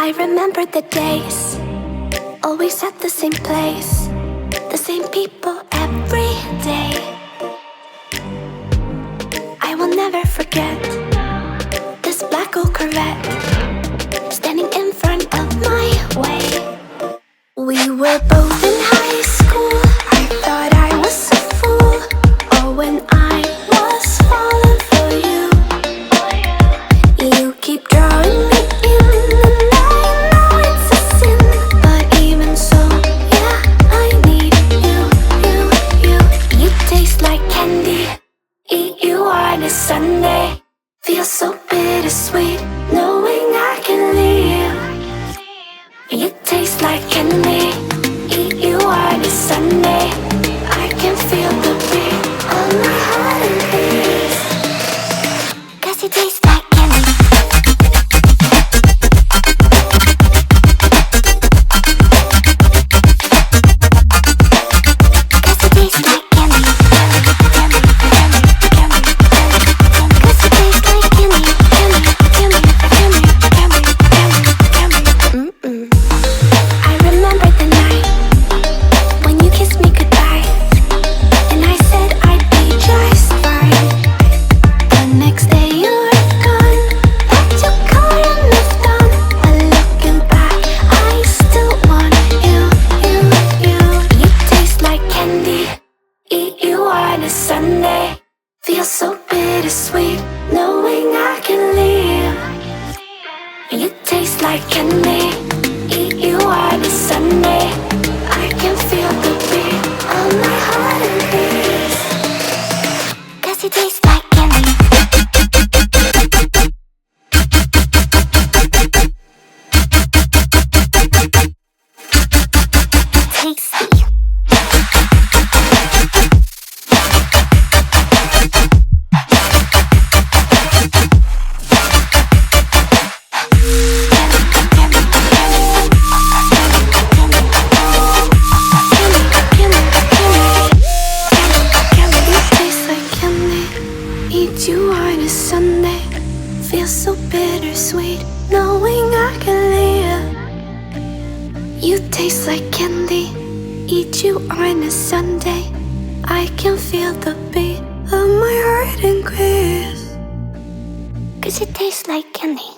I remember the days, always at the same place, the same people every day. I will never forget this black old Corvette standing in front of my way. We were both in high school. I thought I was a fool. Oh, when I was falling for you. You keep drawing me in, and I know it's a sin, but even so, yeah, I need you. You taste like candy. Eat you on a Sunday. Feel so bittersweet, knowing I can leave. You taste like candy. Eat you on a Sunday. I can feel the beat of my heart and beats. 'Cause you taste like candy. Sunday, feel so bittersweet, knowing I can leave. You taste like candy. Eat you on a Sunday. I can feel the beat of my heart and beats. 'Cause you taste like candy. Tasty. Eat you on a Sunday. Feel so bittersweet, knowing I can leave. You taste like candy. Eat you on a Sunday. I can feel the beat of my heart increase. 'Cause it tastes like candy.